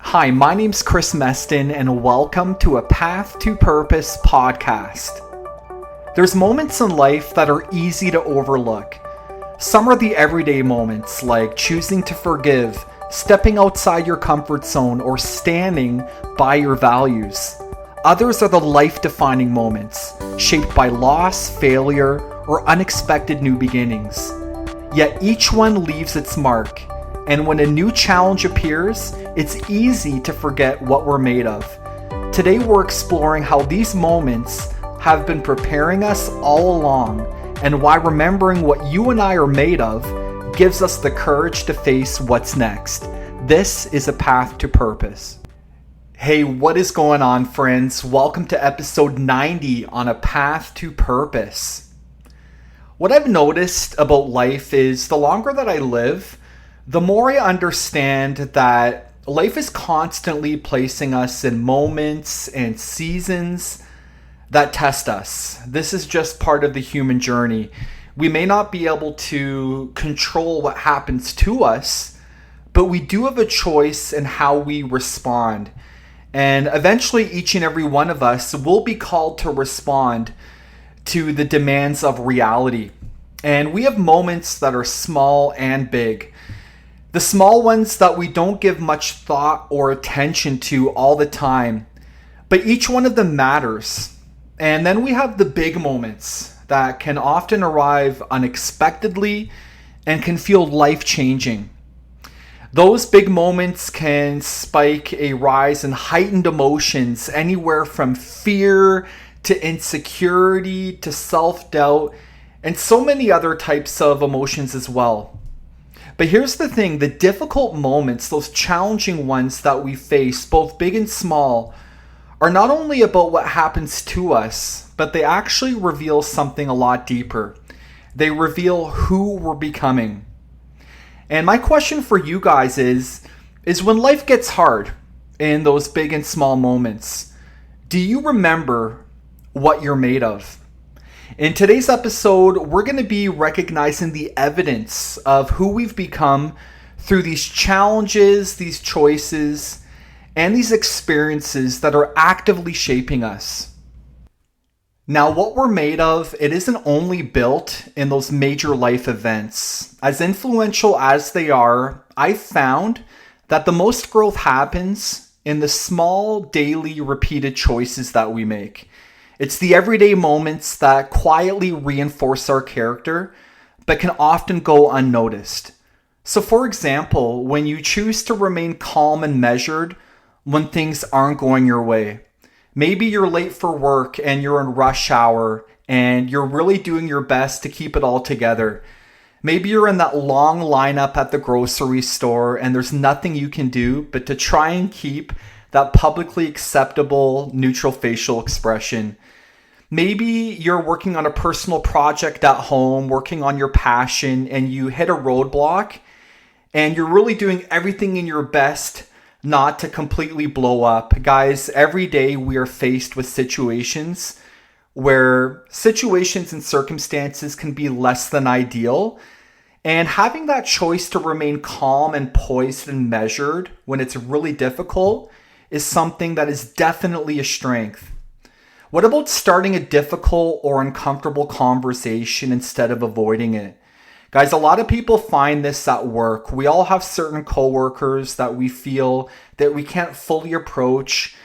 Hi, my name's Chris Meston, and welcome to a Path to Purpose podcast. There's moments in life that are easy to overlook. Some are the everyday moments, like choosing to forgive, stepping outside your comfort zone, or standing by your values. Others are the life-defining moments, shaped by loss, failure, or unexpected new beginnings. Yet each one leaves its mark. And when a new challenge appears, it's easy to forget what we're made of. Today we're exploring how these moments have been preparing us all along, and why remembering what you and I are made of gives us the courage to face what's next. This is a Path to Purpose. Hey, what is going on, friends? Welcome to episode 90 on A Path to Purpose. What I've noticed about life is the longer that I live, the more I understand that life is constantly placing us in moments and seasons that test us. This is just part of the human journey. We may not be able to control what happens to us, but we do have a choice in how we respond. And eventually, each and every one of us will be called to respond to the demands of reality. And we have moments that are small and big. The small ones that we don't give much thought or attention to all the time, but each one of them matters. And then we have the big moments that can often arrive unexpectedly and can feel life-changing. Those big moments can spike a rise in heightened emotions, anywhere from fear to insecurity to self-doubt, and so many other types of emotions as well. But here's the thing, the difficult moments, those challenging ones that we face, both big and small, are not only about what happens to us, but they actually reveal something a lot deeper. They reveal who we're becoming. And my question for you guys is when life gets hard in those big and small moments, do you remember what you're made of? In today's episode, we're going to be recognizing the evidence of who we've become through these challenges, these choices, and these experiences that are actively shaping us. Now, what we're made of, it isn't only built in those major life events. As influential as they are, I've found that the most growth happens in the small, daily, repeated choices that we make. It's the everyday moments that quietly reinforce our character, but can often go unnoticed. So for example, when you choose to remain calm and measured when things aren't going your way, maybe you're late for work and you're in rush hour and you're really doing your best to keep it all together. Maybe you're in that long lineup at the grocery store and there's nothing you can do but to try and keep that publicly acceptable neutral facial expression. Maybe you're working on a personal project at home, working on your passion, and you hit a roadblock, and you're really doing everything in your best not to completely blow up. Guys, every day we are faced with situations where situations and circumstances can be less than ideal, and having that choice to remain calm and poised and measured when it's really difficult is something that is definitely a strength. What about starting a difficult or uncomfortable conversation instead of avoiding it? Guys, a lot of people find this at work. We all have certain coworkers that we feel that we can't fully approach.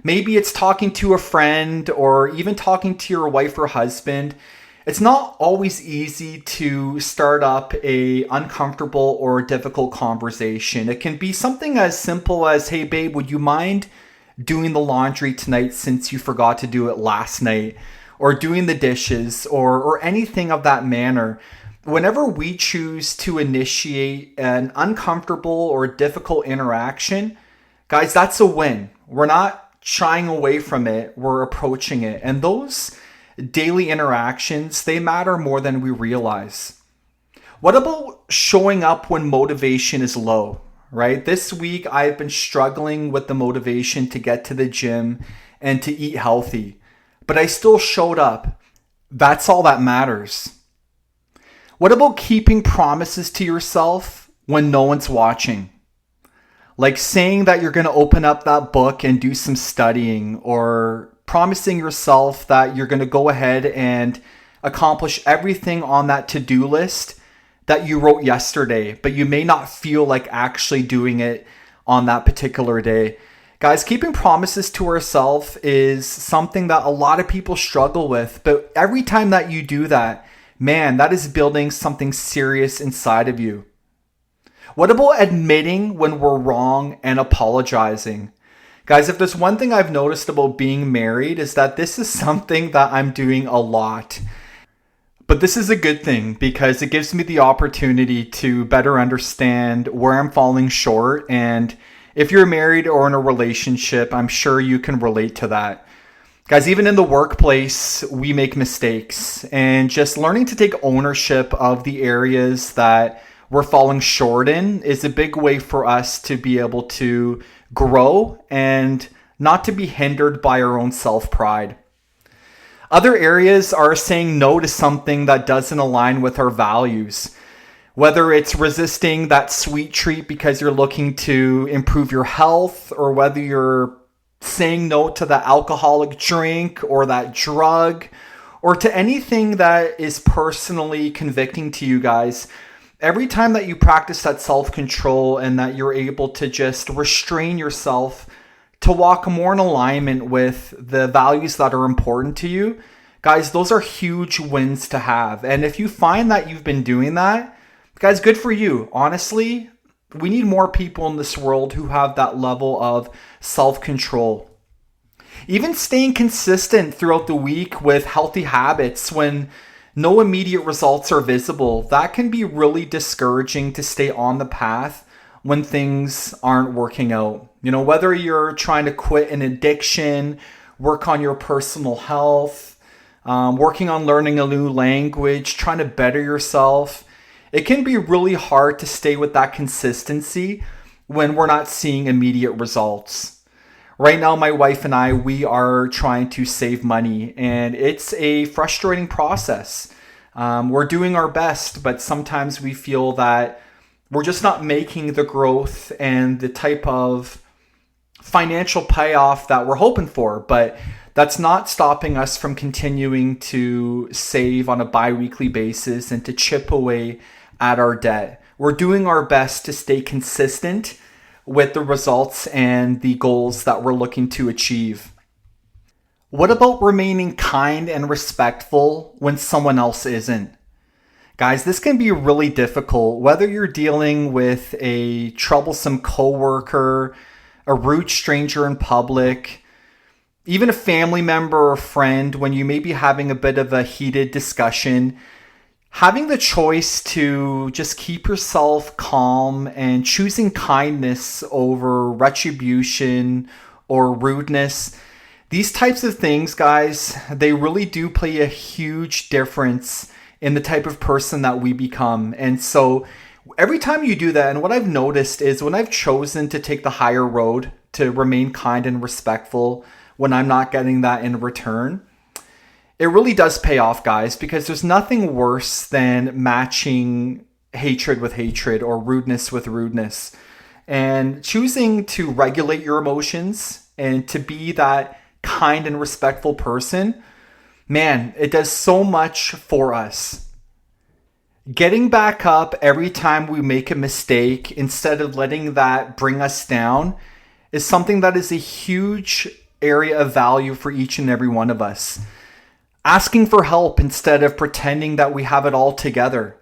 Maybe it's talking to a friend or even talking to your wife or husband. It's not always easy to start up a uncomfortable or difficult conversation. It can be something as simple as, hey babe, would you mind doing the laundry tonight since you forgot to do it last night, or doing the dishes, or anything of that manner. Whenever we choose to initiate an uncomfortable or difficult interaction, guys, that's a win. We're not shying away from it, we're approaching it. And those daily interactions, they matter more than we realize. What about showing up when motivation is low? Right? This week, I've been struggling with the motivation to get to the gym and to eat healthy, but I still showed up. That's all that matters. What about keeping promises to yourself when no one's watching? Like saying that you're going to open up that book and do some studying, or promising yourself that you're going to go ahead and accomplish everything on that to-do list that you wrote yesterday, but you may not feel like actually doing it on that particular day. Guys, keeping promises to ourselves is something that a lot of people struggle with, but every time that you do that, man, that is building something serious inside of you. What about admitting when we're wrong and apologizing? Guys, if there's one thing I've noticed about being married is that this is something that I'm doing a lot. But this is a good thing because it gives me the opportunity to better understand where I'm falling short. And if you're married or in a relationship, I'm sure you can relate to that. Guys, even in the workplace, we make mistakes. And just learning to take ownership of the areas that we're falling short in is a big way for us to be able to grow and not to be hindered by our own self-pride. Other areas are saying no to something that doesn't align with our values. Whether it's resisting that sweet treat because you're looking to improve your health, or whether you're saying no to the alcoholic drink or that drug, or to anything that is personally convicting to you guys. Every time that you practice that self-control and that you're able to just restrain yourself to walk more in alignment with the values that are important to you, guys, those are huge wins to have. And if you find that you've been doing that, guys, good for you. Honestly, we need more people in this world who have that level of self-control. Even staying consistent throughout the week with healthy habits when no immediate results are visible, that can be really discouraging to stay on the path when things aren't working out. You know, whether you're trying to quit an addiction, work on your personal health, working on learning a new language, trying to better yourself, it can be really hard to stay with that consistency when we're not seeing immediate results. Right now, my wife and I, we are trying to save money, and it's a frustrating process. We're doing our best, but sometimes we feel that we're just not making the growth and the type of financial payoff that we're hoping for. But that's not stopping us from continuing to save on a bi-weekly basis and to chip away at our debt. We're doing our best to stay consistent with the results and the goals that we're looking to achieve. What about remaining kind and respectful when someone else isn't? Guys, this can be really difficult, whether you're dealing with a troublesome coworker, a rude stranger in public, even a family member or friend when you may be having a bit of a heated discussion. Having the choice to just keep yourself calm and choosing kindness over retribution or rudeness, these types of things, guys, they really do play a huge difference in the type of person that we become. And so every time you do that, and what I've noticed is when I've chosen to take the higher road to remain kind and respectful when I'm not getting that in return, it really does pay off, guys, because there's nothing worse than matching hatred with hatred or rudeness with rudeness. And choosing to regulate your emotions and to be that kind and respectful person, man, it does so much for us. Getting back up every time we make a mistake instead of letting that bring us down is something that is a huge area of value for each and every one of us. Asking for help instead of pretending that we have it all together.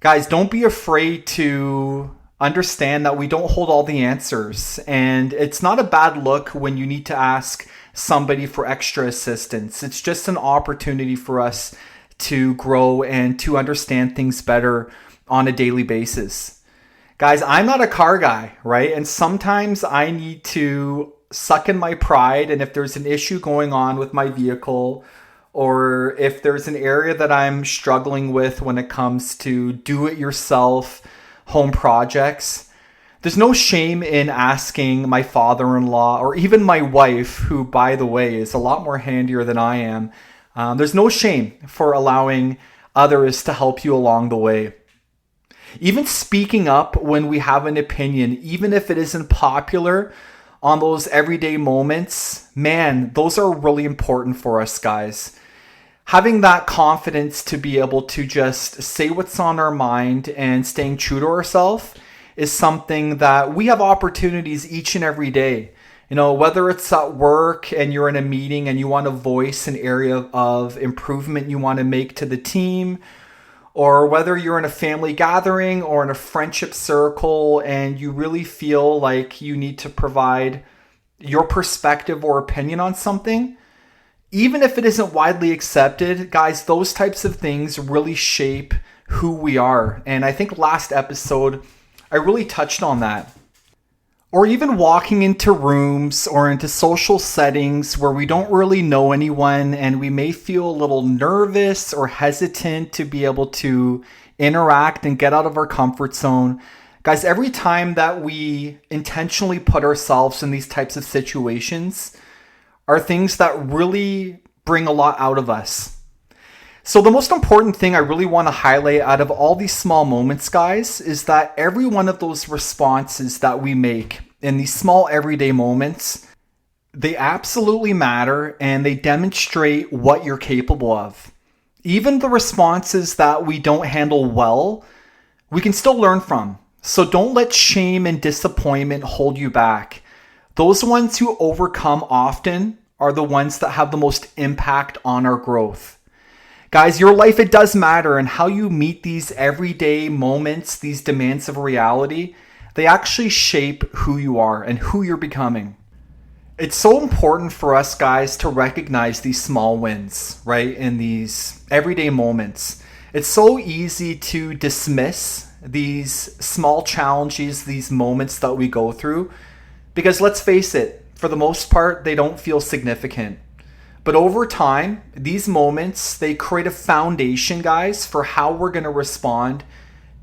Guys, don't be afraid to understand that we don't hold all the answers. And it's not a bad look when you need to ask somebody for extra assistance. It's just an opportunity for us to grow and to understand things better on a daily basis. Guys, I'm not a car guy, right? And sometimes I need to suck in my pride. And if there's an issue going on with my vehicle, or if there's an area that I'm struggling with when it comes to do-it-yourself home projects, there's no shame in asking my father-in-law or even my wife, who, by the way, is a lot more handier than I am. There's no shame for allowing others to help you along the way. Even speaking up when we have an opinion, even if it isn't popular, on those everyday moments, man, those are really important for us, guys. Having that confidence to be able to just say what's on our mind and staying true to ourselves is something that we have opportunities each and every day. You know, whether it's at work and you're in a meeting and you want to voice an area of improvement you want to make to the team, or whether you're in a family gathering or in a friendship circle and you really feel like you need to provide your perspective or opinion on something, even if it isn't widely accepted, guys, those types of things really shape who we are. And I think last episode, I really touched on that. Or even walking into rooms or into social settings where we don't really know anyone and we may feel a little nervous or hesitant to be able to interact and get out of our comfort zone. Guys, every time that we intentionally put ourselves in these types of situations are things that really bring a lot out of us. So the most important thing I really want to highlight out of all these small moments, guys, is that every one of those responses that we make in these small everyday moments, they absolutely matter and they demonstrate what you're capable of. Even the responses that we don't handle well, we can still learn from. So don't let shame and disappointment hold you back. Those ones who overcome often are the ones that have the most impact on our growth. Guys, your life, it does matter, and how you meet these everyday moments, these demands of reality, they actually shape who you are and who you're becoming. It's so important for us, guys, to recognize these small wins, right? In these everyday moments. It's so easy to dismiss these small challenges, these moments that we go through, because let's face it, for the most part, they don't feel significant. But over time, these moments, they create a foundation, guys, for how we're going to respond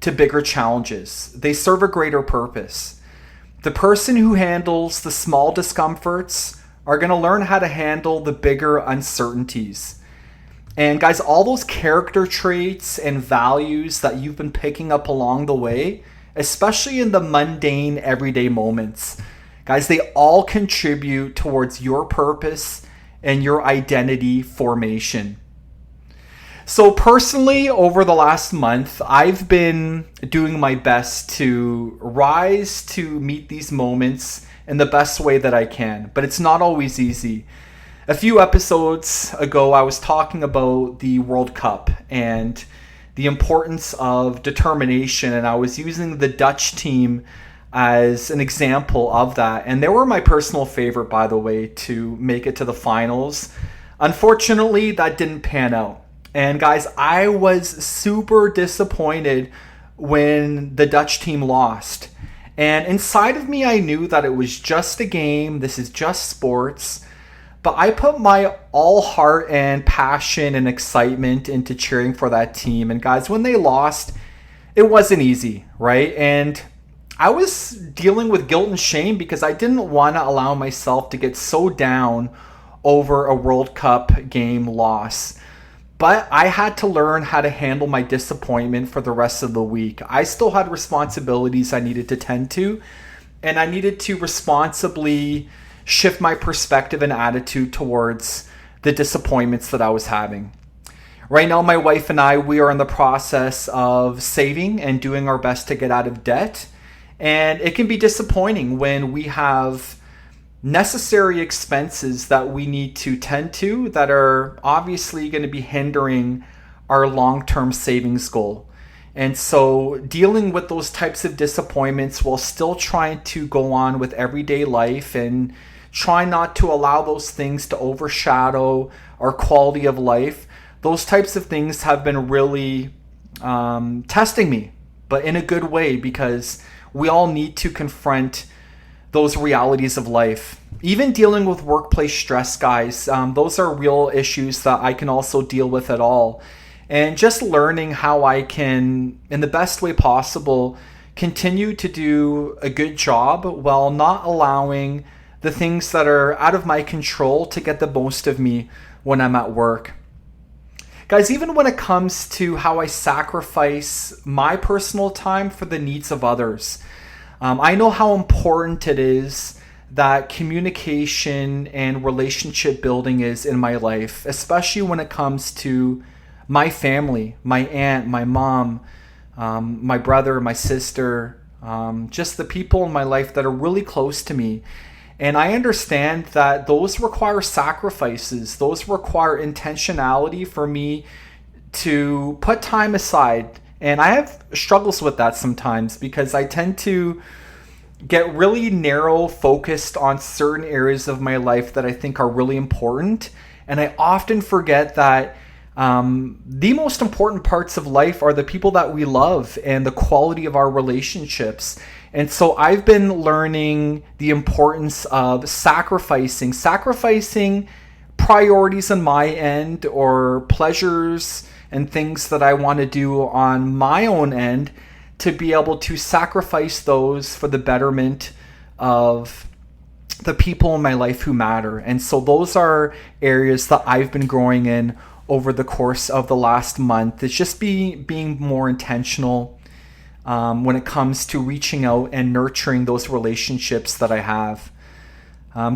to bigger challenges. They serve a greater purpose. The person who handles the small discomforts are going to learn how to handle the bigger uncertainties. And guys, all those character traits and values that you've been picking up along the way, especially in the mundane everyday moments, guys, they all contribute towards your purpose and your identity formation. So personally, over the last month, I've been doing my best to rise to meet these moments in the best way that I can, but it's not always easy. A few episodes ago, I was talking about the World Cup and the importance of determination, and I was using the Dutch team as an example of that. And they were my personal favorite, by the way, to make it to the finals. Unfortunately, that didn't pan out. And guys, I was super disappointed when the Dutch team lost. And inside of me, I knew that it was just a game. This is just sports. But I put my all heart and passion and excitement into cheering for that team. And guys, when they lost, it wasn't easy, right? And I was dealing with guilt and shame because I didn't want to allow myself to get so down over a World Cup game loss. But I had to learn how to handle my disappointment for the rest of the week. I still had responsibilities I needed to tend to, and I needed to responsibly shift my perspective and attitude towards the disappointments that I was having. Right now, my wife and I, we are in the process of saving and doing our best to get out of debt. And it can be disappointing when we have necessary expenses that we need to tend to that are obviously going to be hindering our long-term savings goal. And so dealing with those types of disappointments while still trying to go on with everyday life and try not to allow those things to overshadow our quality of life, those types of things have been really testing me, but in a good way, because we all need to confront those realities of life. Even dealing with workplace stress, guys, those are real issues that I can also deal with at all. And just learning how I can, in the best way possible, continue to do a good job while not allowing the things that are out of my control to get the most of me when I'm at work. Guys, even when it comes to how I sacrifice my personal time for the needs of others, I know how important it is that communication and relationship building is in my life, especially when it comes to my family, my aunt, my mom, my brother, my sister, just the people in my life that are really close to me. And I understand that those require sacrifices. Those require intentionality for me to put time aside. And I have struggles with that sometimes because I tend to get really narrow focused on certain areas of my life that I think are really important. And I often forget that the most important parts of life are the people that we love and the quality of our relationships. And so I've been learning the importance of sacrificing priorities on my end or pleasures and things that I want to do on my own end to be able to sacrifice those for the betterment of the people in my life who matter. And so those are areas that I've been growing in over the course of the last month. It's just being more intentional when it comes to reaching out and nurturing those relationships that I have.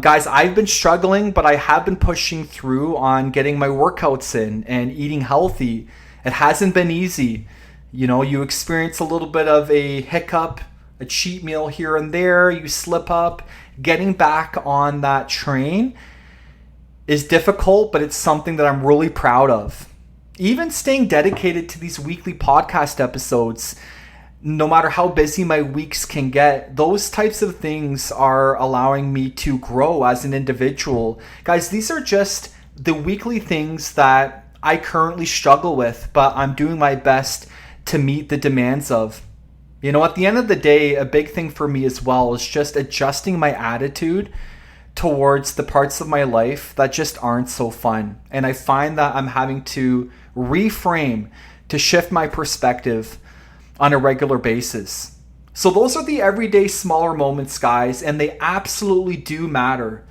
Guys, I've been struggling, but I have been pushing through on getting my workouts in and eating healthy. It hasn't been easy. You know, you experience a little bit of a hiccup, a cheat meal here and there, you slip up. Getting back on that train is difficult, but it's something that I'm really proud of. Even staying dedicated to these weekly podcast episodes, no matter how busy my weeks can get, those types of things are allowing me to grow as an individual. Guys, these are just the weekly things that I currently struggle with, but I'm doing my best to meet the demands of. You know, at the end of the day, a big thing for me as well is just adjusting my attitude towards the parts of my life that just aren't so fun. And I find that I'm having to reframe to shift my perspective on a regular basis. So those are the everyday smaller moments, guys, and they absolutely do matter.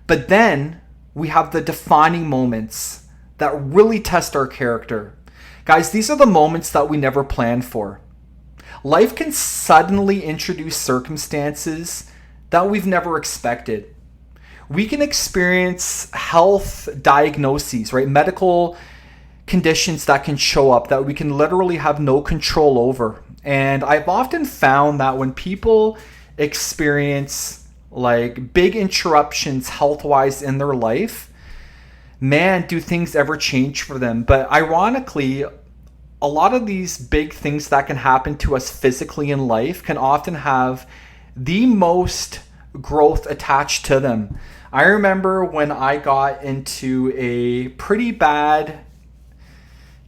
But then we have the defining moments that really test our character. Guys, these are the moments that we never planned for. Life can suddenly introduce circumstances that we've never expected. We can experience health diagnoses, right? Medical conditions that can show up that we can literally have no control over. And I've often found that when people experience like big interruptions health-wise in their life, man, do things ever change for them. But ironically, a lot of these big things that can happen to us physically in life can often have the most growth attached to them. I remember when I got into a pretty bad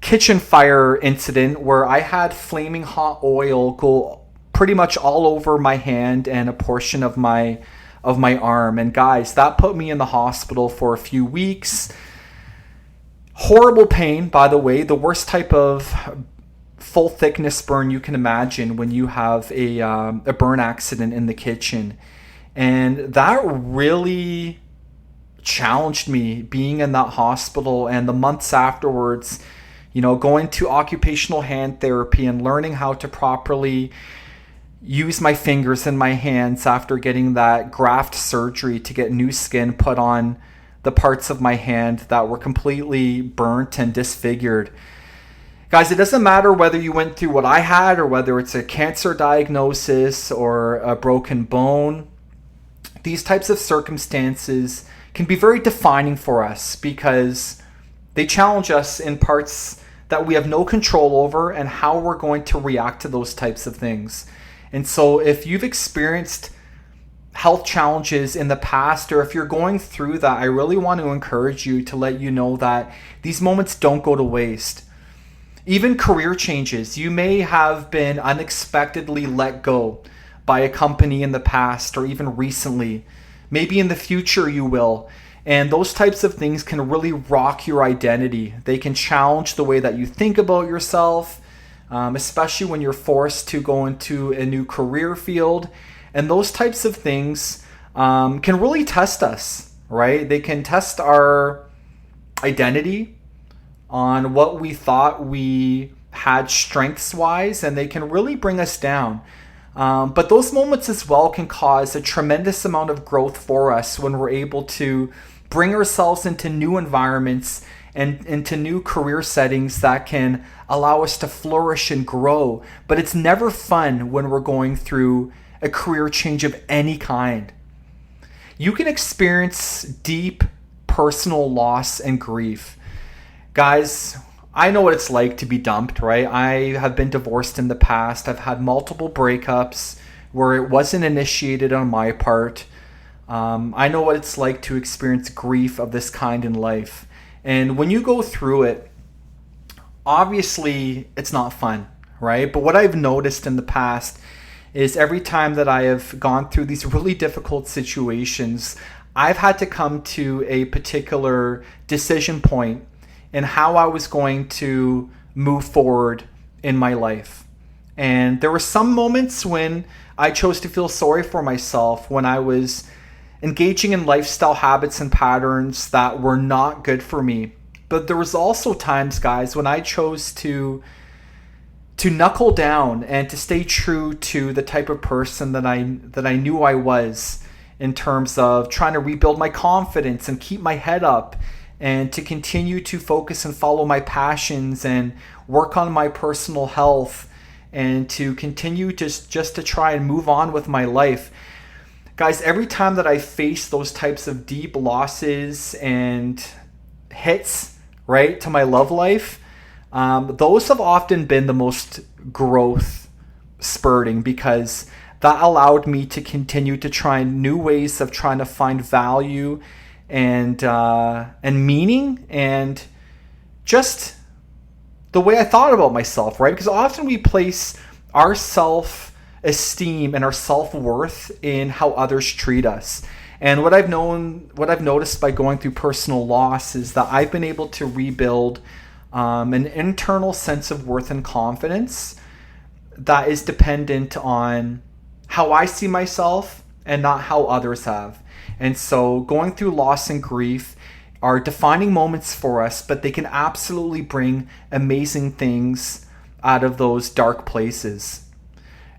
kitchen fire incident where I had flaming hot oil go pretty much all over my hand and a portion of my arm. And guys, that put me in the hospital for a few weeks. Horrible pain, by the way, the worst type of full thickness burn you can imagine when you have a burn accident in the kitchen. And that really challenged me, being in that hospital and the months afterwards, you know, going to occupational hand therapy and learning how to properly use my fingers and my hands after getting that graft surgery to get new skin put on the parts of my hand that were completely burnt and disfigured. Guys, it doesn't matter whether you went through what I had or whether it's a cancer diagnosis or a broken bone. These types of circumstances can be very defining for us because they challenge us in parts that we have no control over and how we're going to react to those types of things. And so if you've experienced health challenges in the past, or if you're going through that, I really want to encourage you to let you know that these moments don't go to waste. Even career changes, you may have been unexpectedly let go by a company in the past or even recently. Maybe in the future you will. And those types of things can really rock your identity. They can challenge the way that you think about yourself, especially when you're forced to go into a new career field. And those types of things can really test us, right? They can test our identity, on what we thought we had strengths wise, and they can really bring us down. But those moments as well can cause a tremendous amount of growth for us when we're able to bring ourselves into new environments and into new career settings that can allow us to flourish and grow. But it's never fun when we're going through a career change of any kind. You can experience deep personal loss and grief. Guys, I know what it's like to be dumped, right? I have been divorced in the past. I've had multiple breakups where it wasn't initiated on my part. I know what it's like to experience grief of this kind in life. And when you go through it, obviously it's not fun, right? But what I've noticed in the past is every time that I have gone through these really difficult situations, I've had to come to a particular decision point in how I was going to move forward in my life. And there were some moments when I chose to feel sorry for myself, when I was engaging in lifestyle habits and patterns that were not good for me. But there was also times, guys, when I chose to knuckle down and to stay true to the type of person that I knew I was, in terms of trying to rebuild my confidence and keep my head up, and to continue to focus and follow my passions and work on my personal health, and to continue just to try and move on with my life. Guys, every time that I face those types of deep losses and hits, right, to my love life, those have often been the most growth spurting, because that allowed me to continue to try new ways of trying to find value and meaning, and just the way I thought about myself, right? Because often we place our self-esteem and our self-worth in how others treat us. And what I've noticed by going through personal loss is that I've been able to rebuild an internal sense of worth and confidence that is dependent on how I see myself and not how others have. And so going through loss and grief are defining moments for us, but they can absolutely bring amazing things out of those dark places.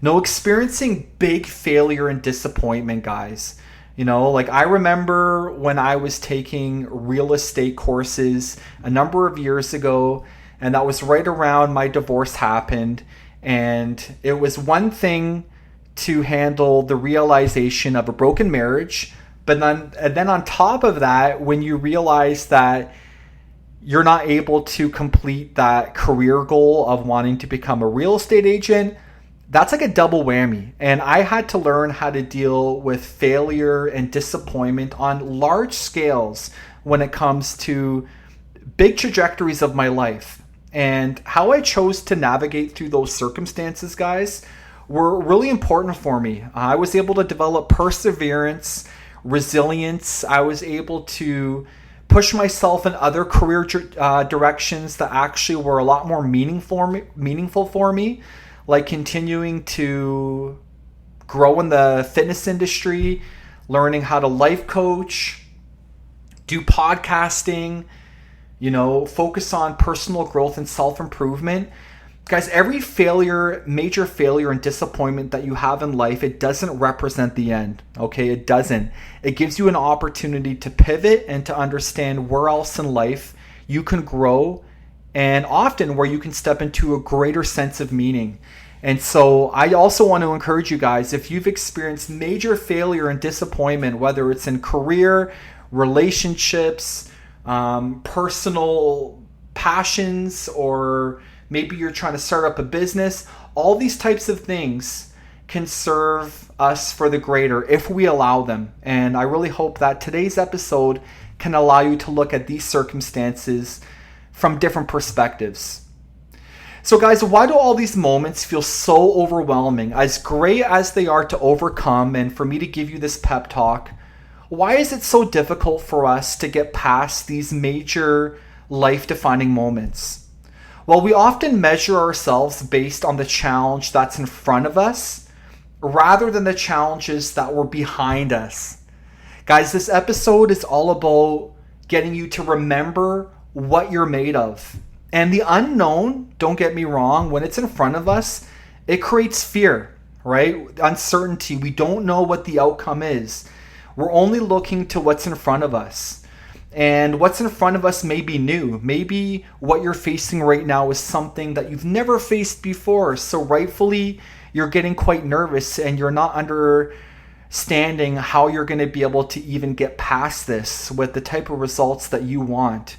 Experiencing big failure and disappointment, guys. Like I remember when I was taking real estate courses a number of years ago, and that was right around my divorce happened. And it was one thing to handle the realization of a broken marriage, but then on top of that, when you realize that you're not able to complete that career goal of wanting to become a real estate agent, that's like a double whammy. And I had to learn how to deal with failure and disappointment on large scales when it comes to big trajectories of my life. And how I chose to navigate through those circumstances, guys, were really important for me. I was able to develop perseverance, resilience. I was able to push myself in other career directions that actually were a lot more meaningful for me, like continuing to grow in the fitness industry, learning how to life coach, do podcasting, focus on personal growth and self-improvement. Guys, every failure, major failure and disappointment that you have in life, it doesn't represent the end, okay? It doesn't. It gives you an opportunity to pivot and to understand where else in life you can grow, and often where you can step into a greater sense of meaning. And so I also want to encourage you guys, if you've experienced major failure and disappointment, whether it's in career, relationships, personal passions, or maybe you're trying to start up a business, all these types of things can serve us for the greater if we allow them. And I really hope that today's episode can allow you to look at these circumstances from different perspectives. So guys, why do all these moments feel so overwhelming? As great as they are to overcome, and for me to give you this pep talk, why is it so difficult for us to get past these major life-defining moments? Well, we often measure ourselves based on the challenge that's in front of us rather than the challenges that were behind us. Guys, this episode is all about getting you to remember what you're made of. And the unknown, don't get me wrong, when it's in front of us, it creates fear, right? Uncertainty. We don't know what the outcome is. We're only looking to what's in front of us. And what's in front of us may be new. Maybe what you're facing right now is something that you've never faced before. So rightfully, you're getting quite nervous and you're not understanding how you're going to be able to even get past this with the type of results that you want.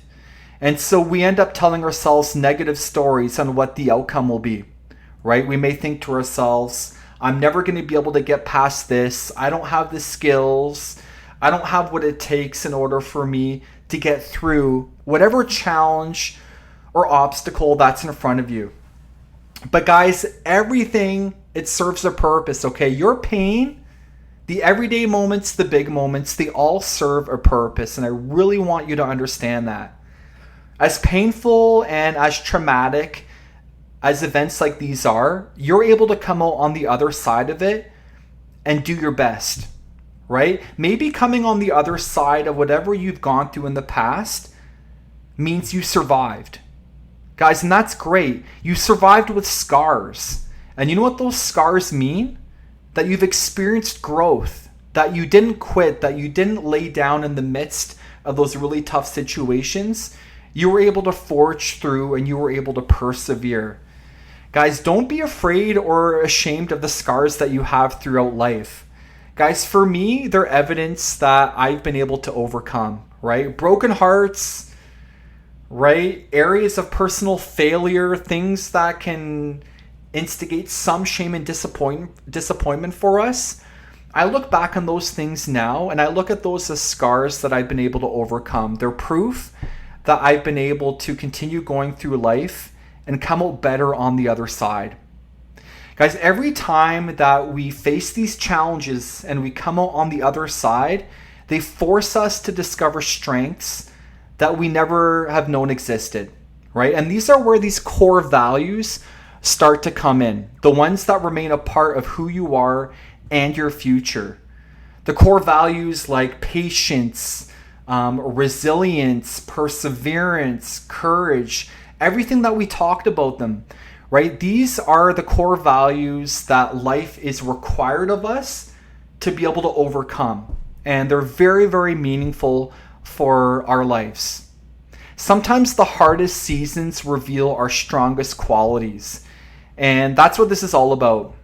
And so we end up telling ourselves negative stories on what the outcome will be, right? We may think to ourselves, I'm never going to be able to get past this. I don't have the skills. I don't have what it takes in order for me to get through whatever challenge or obstacle that's in front of you. But guys, everything, it serves a purpose, okay? Your pain, the everyday moments, the big moments, they all serve a purpose. And I really want you to understand that. As painful and as traumatic as events like these are, you're able to come out on the other side of it and do your best, right? Maybe coming on the other side of whatever you've gone through in the past means you survived. Guys, and that's great. You survived with scars. And you know what those scars mean? That you've experienced growth, that you didn't quit, that you didn't lay down in the midst of those really tough situations. You were able to forge through and you were able to persevere. Guys, don't be afraid or ashamed of the scars that you have throughout life. Guys, for me, they're evidence that I've been able to overcome, right? Broken hearts, right? Areas of personal failure, things that can instigate some shame and disappointment for us. I look back on those things now and I look at those as scars that I've been able to overcome. They're proof that I've been able to continue going through life and come out better on the other side. Guys, every time that we face these challenges and we come out on the other side, they force us to discover strengths that we never have known existed, right? And these are where these core values start to come in, the ones that remain a part of who you are and your future. The core values like patience, resilience, perseverance, courage, everything that we talked about them, right? These are the core values that life is required of us to be able to overcome. And they're very, very meaningful for our lives. Sometimes the hardest seasons reveal our strongest qualities. And that's what this is all about.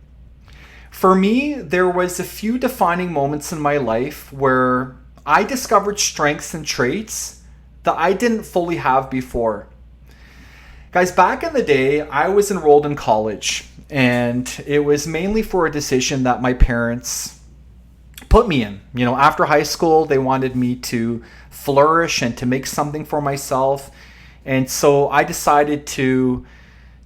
For me, there was a few defining moments in my life where I discovered strengths and traits that I didn't fully have before. Guys, back in the day, I was enrolled in college, and it was mainly for a decision that my parents put me in. You know, after high school, they wanted me to flourish and to make something for myself. And so I decided to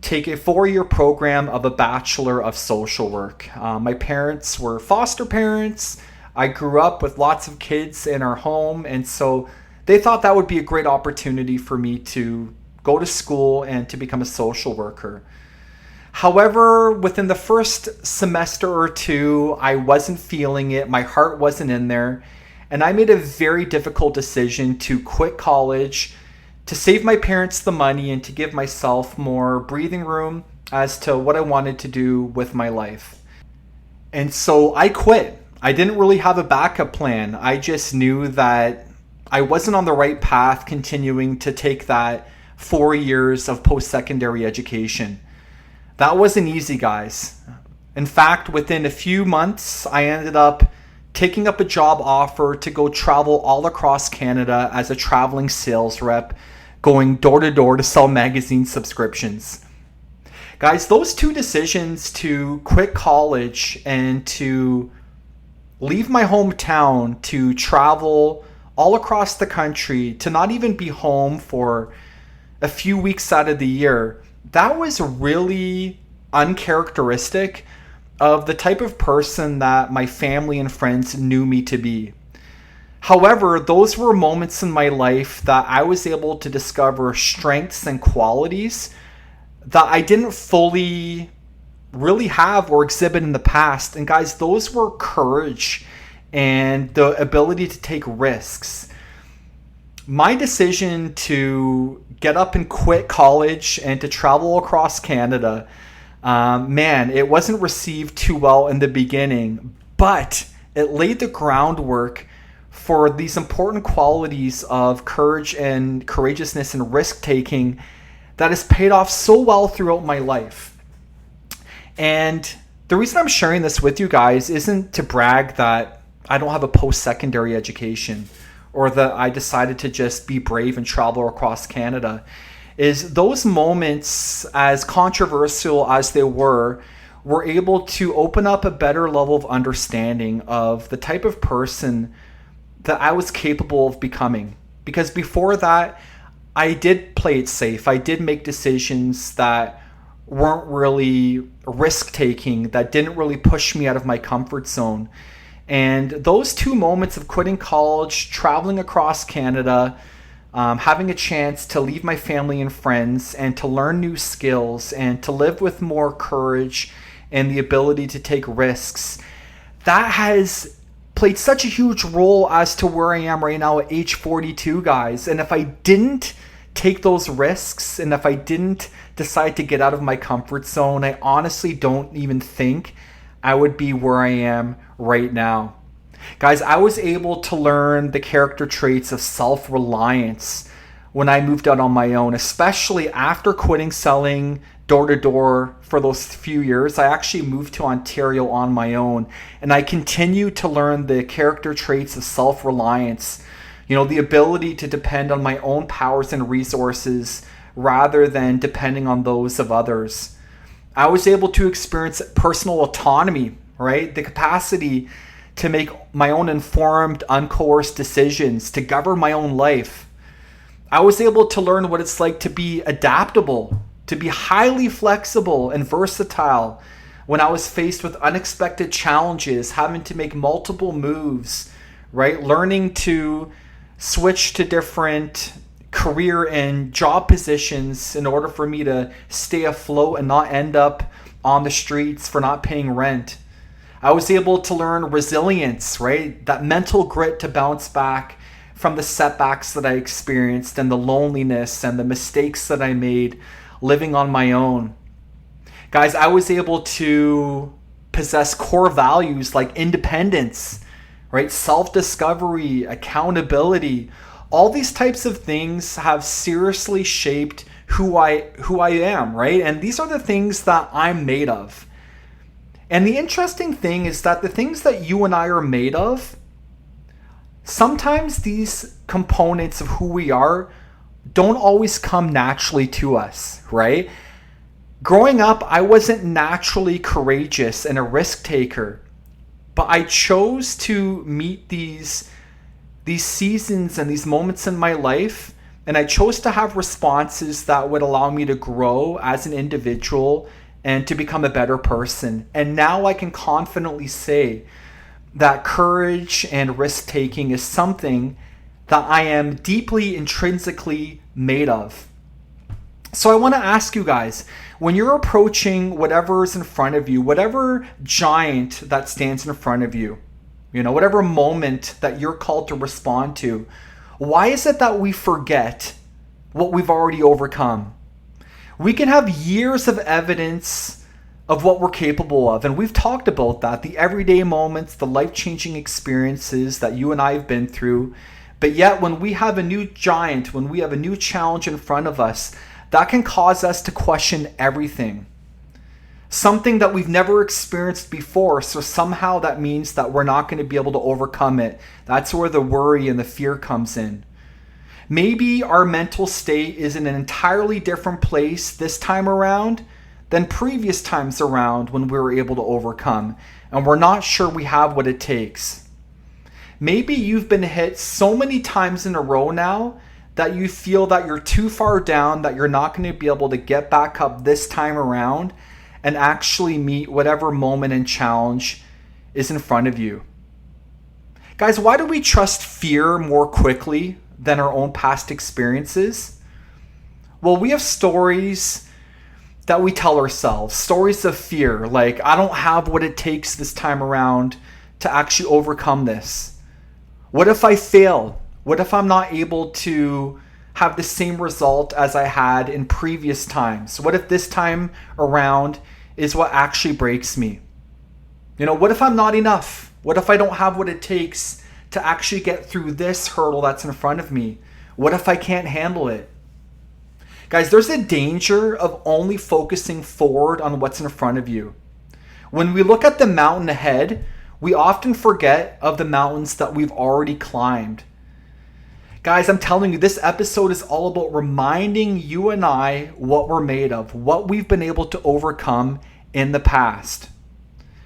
take a 4-year program of a Bachelor of Social Work. My parents were foster parents. I grew up with lots of kids in our home, and so they thought that would be a great opportunity for me to go to school and to become a social worker. However, within the first semester or two, I wasn't feeling it. My heart wasn't in there, and I made a very difficult decision to quit college, to save my parents the money and to give myself more breathing room as to what I wanted to do with my life. And so I quit. I didn't really have a backup plan. I just knew that I wasn't on the right path continuing to take that 4 years of post-secondary education. That wasn't easy, guys. In fact, within a few months, I ended up taking up a job offer to go travel all across Canada as a traveling sales rep, going door to door to sell magazine subscriptions. Guys, those two decisions to quit college and to leave my hometown, to travel all across the country, to not even be home for a few weeks out of the year, that was really uncharacteristic of the type of person that my family and friends knew me to be. However, those were moments in my life that I was able to discover strengths and qualities that I didn't fully really have or exhibit in the past. And guys, those were courage and the ability to take risks. My decision to get up and quit college and to travel across Canada, man, it wasn't received too well in the beginning, but it laid the groundwork for these important qualities of courage and courageousness and risk taking that has paid off so well throughout my life. And the reason I'm sharing this with you guys isn't to brag that I don't have a post-secondary education or that I decided to just be brave and travel across Canada. Is those moments, as controversial as they were able to open up a better level of understanding of the type of person that I was capable of becoming. Because before that, I did play it safe. I did make decisions that weren't really risk-taking, that didn't really push me out of my comfort zone. And those 2 moments of quitting college, traveling across Canada, having a chance to leave my family and friends and to learn new skills and to live with more courage and the ability to take risks, that has played such a huge role as to where I am right now at age 42, guys. And if I didn't take those risks and if I didn't decide to get out of my comfort zone, I honestly don't even think I would be where I am right now. Guys, I was able to learn the character traits of self-reliance when I moved out on my own, especially after quitting selling door-to-door for those few years. I actually moved to Ontario on my own, and I continue to learn the character traits of self-reliance. You know, the ability to depend on my own powers and resources rather than depending on those of others. I was able to experience personal autonomy, right? The capacity to make my own informed, uncoerced decisions, to govern my own life. I was able to learn what it's like to be adaptable, to be highly flexible and versatile when I was faced with unexpected challenges, having to make multiple moves, right? Learning to switch to different career and job positions in order for me to stay afloat and not end up on the streets for not paying rent. I was able to learn resilience, right? That mental grit to bounce back from the setbacks that I experienced and the loneliness and the mistakes that I made living on my own. Guys, I was able to possess core values like independence, right? Self-discovery, accountability. All these types of things have seriously shaped who I am, right? And these are the things that I'm made of. And the interesting thing is that the things that you and I are made of, sometimes these components of who we are don't always come naturally to us, right? Growing up, I wasn't naturally courageous and a risk taker, but I chose to meet these seasons and these moments in my life, and I chose to have responses that would allow me to grow as an individual and to become a better person. And now I can confidently say that courage and risk taking is something that I am deeply intrinsically made of. So I want to ask you guys, when you're approaching whatever is in front of you, whatever giant that stands in front of you, you know, whatever moment that you're called to respond to, why is it that we forget what we've already overcome? We can have years of evidence of what we're capable of, and we've talked about that, the everyday moments, the life-changing experiences that you and I have been through. But yet when we have a new giant, when we have a new challenge in front of us, that can cause us to question everything. Something that we've never experienced before, so somehow that means that we're not going to be able to overcome it. That's where the worry and the fear comes in. Maybe our mental state is in an entirely different place this time around than previous times around when we were able to overcome, and we're not sure we have what it takes. Maybe you've been hit so many times in a row now that you feel that you're too far down, that you're not going to be able to get back up this time around and actually meet whatever moment and challenge is in front of you. Guys, why do we trust fear more quickly than our own past experiences? Well, we have stories that we tell ourselves, stories of fear, like, I don't have what it takes this time around to actually overcome this. What if I fail? What if I'm not able to have the same result as I had in previous times? What if this time around is what actually breaks me? What if I'm not enough? What if I don't have what it takes to actually get through this hurdle that's in front of me? What if I can't handle it? Guys, there's a danger of only focusing forward on what's in front of you. When we look at the mountain ahead, we often forget of the mountains that we've already climbed. Guys, I'm telling you, this episode is all about reminding you and I what we're made of, what we've been able to overcome in the past.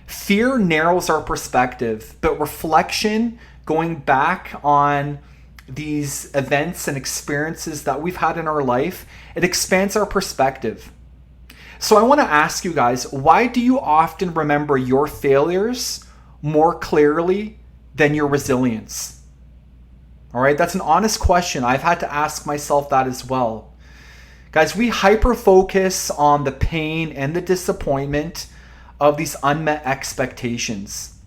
Fear narrows our perspective, but reflection, going back on these events and experiences that we've had in our life, it expands our perspective. So I want to ask you guys, why do you often remember your failures more clearly than your resilience? All right, that's an honest question. I've had to ask myself that as well. Guys, we hyper focus on the pain and the disappointment of these unmet expectations.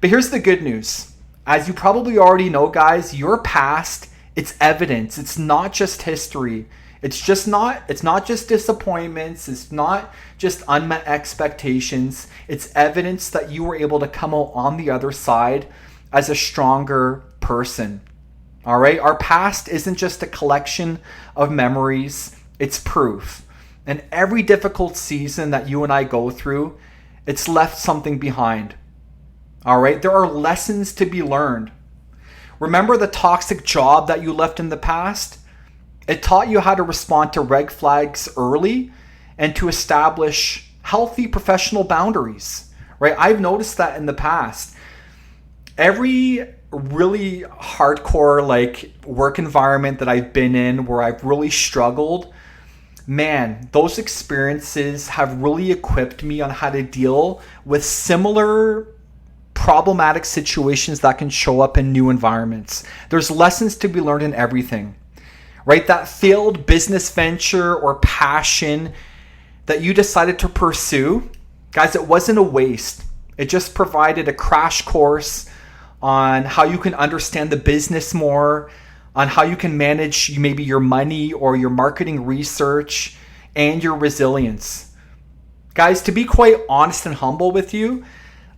But here's the good news. As you probably already know, guys, your past, it's evidence. It's not just history. It's not just disappointments. It's not just unmet expectations. It's evidence that you were able to come out on the other side as a stronger person. All right? Our past isn't just a collection of memories. It's proof. And every difficult season that you and I go through, it's left something behind. All right? There are lessons to be learned. Remember the toxic job that you left in the past? It taught you how to respond to red flags early and to establish healthy professional boundaries, right? I've noticed that in the past. Every really hardcore work environment that I've been in where I've really struggled, man, those experiences have really equipped me on how to deal with similar problematic situations that can show up in new environments. There's lessons to be learned in everything. Right? That failed business venture or passion that you decided to pursue, guys, it wasn't a waste. It just provided a crash course on how you can understand the business more, on how you can manage maybe your money or your marketing research and your resilience. Guys, to be quite honest and humble with you,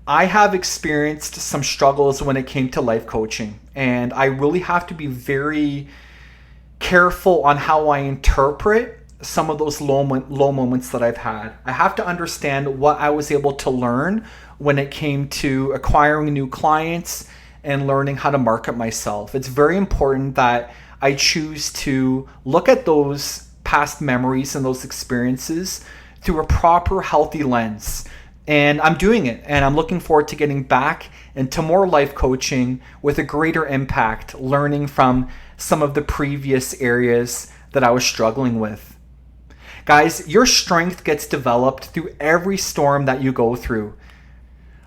I have experienced some struggles when it came to life coaching, and I really have to be very careful on how I interpret some of those low moments that I've had. I have to understand what I was able to learn when it came to acquiring new clients and learning how to market myself. It's very important that I choose to look at those past memories and those experiences through a proper, healthy lens. And I'm doing it, and I'm looking forward to getting back into more life coaching with a greater impact, learning from some of the previous areas that I was struggling with. Guys, your strength gets developed through every storm that you go through.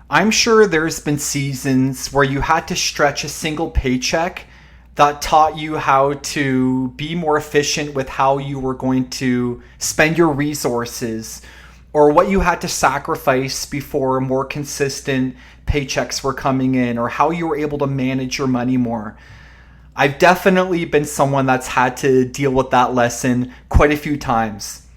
I'm sure there's been seasons where you had to stretch a single paycheck that taught you how to be more efficient with how you were going to spend your resources, or what you had to sacrifice before more consistent paychecks were coming in, or how you were able to manage your money more. I've definitely been someone that's had to deal with that lesson quite a few times.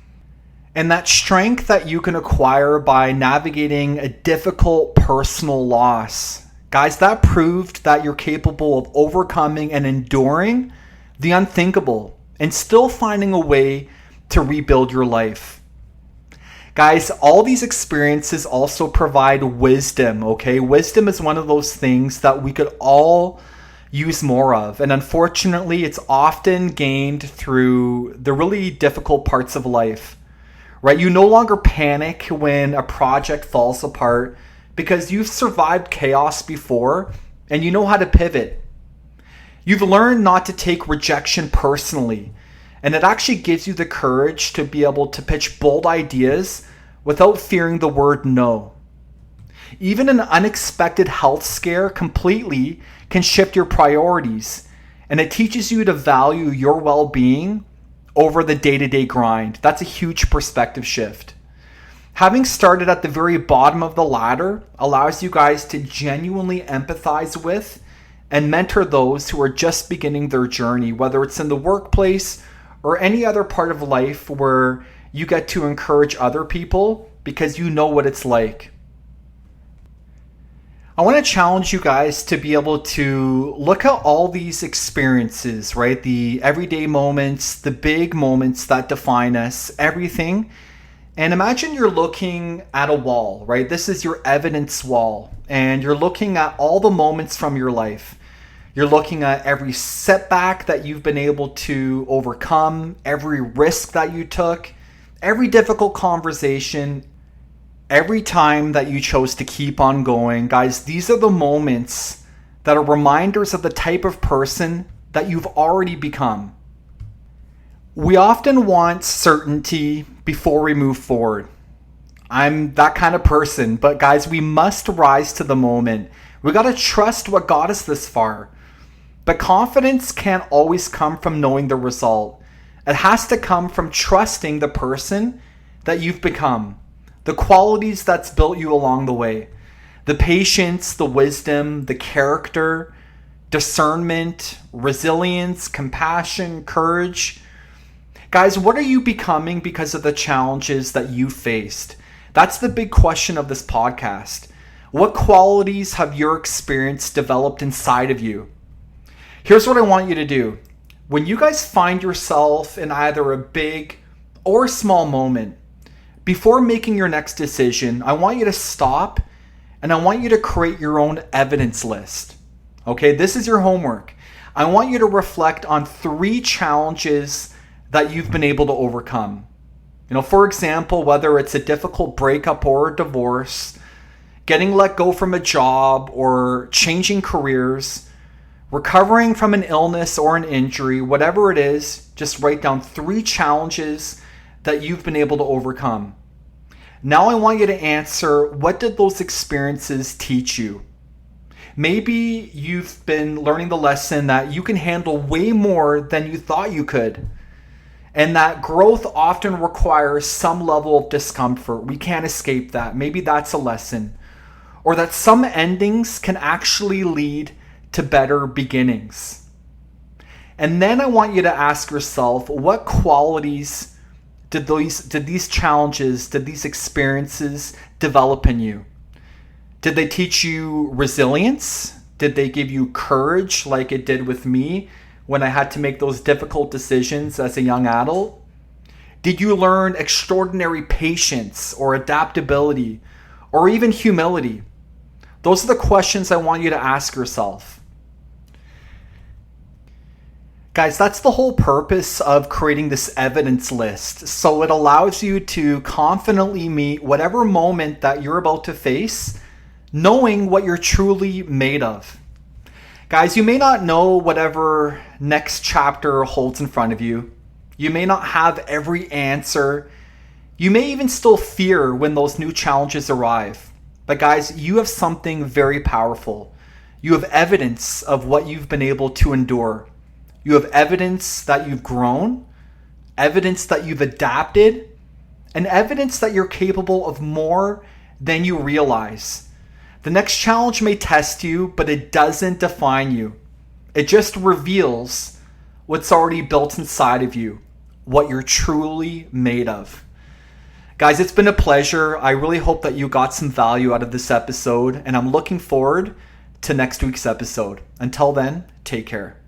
And that strength that you can acquire by navigating a difficult personal loss, guys, that proved that you're capable of overcoming and enduring the unthinkable and still finding a way to rebuild your life. Guys, all these experiences also provide wisdom, okay? Wisdom is one of those things that we could all use more of. And unfortunately, it's often gained through the really difficult parts of life, right? You no longer panic when a project falls apart because you've survived chaos before and you know how to pivot. You've learned not to take rejection personally. And it actually gives you the courage to be able to pitch bold ideas without fearing the word no. Even an unexpected health scare completely can shift your priorities, and it teaches you to value your well-being over the day-to-day grind. That's a huge perspective shift. Having started at the very bottom of the ladder allows you guys to genuinely empathize with and mentor those who are just beginning their journey, whether it's in the workplace or any other part of life where you get to encourage other people because you know what it's like. I want to challenge you guys to be able to look at all these experiences, right? The everyday moments, the big moments that define us, everything. And imagine you're looking at a wall, right? This is your evidence wall. And you're looking at all the moments from your life. You're looking at every setback that you've been able to overcome, every risk that you took, every difficult conversation, every time that you chose to keep on going. Guys, these are the moments that are reminders of the type of person that you've already become. We often want certainty before we move forward. I'm that kind of person, but guys, we must rise to the moment. We got to trust what got us this far. But confidence can't always come from knowing the result. It has to come from trusting the person that you've become. The qualities that's built you along the way. The patience, the wisdom, the character, discernment, resilience, compassion, courage. Guys, what are you becoming because of the challenges that you faced? That's the big question of this podcast. What qualities have your experience developed inside of you? Here's what I want you to do. When you guys find yourself in either a big or small moment, before making your next decision, I want you to stop and I want you to create your own evidence list. Okay, this is your homework. I want you to reflect on 3 challenges that you've been able to overcome. For example, whether it's a difficult breakup or a divorce, getting let go from a job or changing careers, recovering from an illness or an injury, whatever it is, just write down 3 challenges that you've been able to overcome. Now I want you to answer, what did those experiences teach you? Maybe you've been learning the lesson that you can handle way more than you thought you could. And that growth often requires some level of discomfort. We can't escape that. Maybe that's a lesson. Or that some endings can actually lead to better beginnings. And then I want you to ask yourself, what qualities did these challenges, did these experiences develop in you? Did they teach you resilience? Did they give you courage like it did with me when I had to make those difficult decisions as a young adult? Did you learn extraordinary patience or adaptability or even humility? Those are the questions I want you to ask yourself. Guys, that's the whole purpose of creating this evidence list. So it allows you to confidently meet whatever moment that you're about to face, knowing what you're truly made of. Guys, you may not know whatever next chapter holds in front of you. You may not have every answer. You may even still fear when those new challenges arrive. But guys, you have something very powerful. You have evidence of what you've been able to endure. You have evidence that you've grown, evidence that you've adapted, and evidence that you're capable of more than you realize. The next challenge may test you, but it doesn't define you. It just reveals what's already built inside of you, what you're truly made of. Guys, it's been a pleasure. I really hope that you got some value out of this episode, and I'm looking forward to next week's episode. Until then, take care.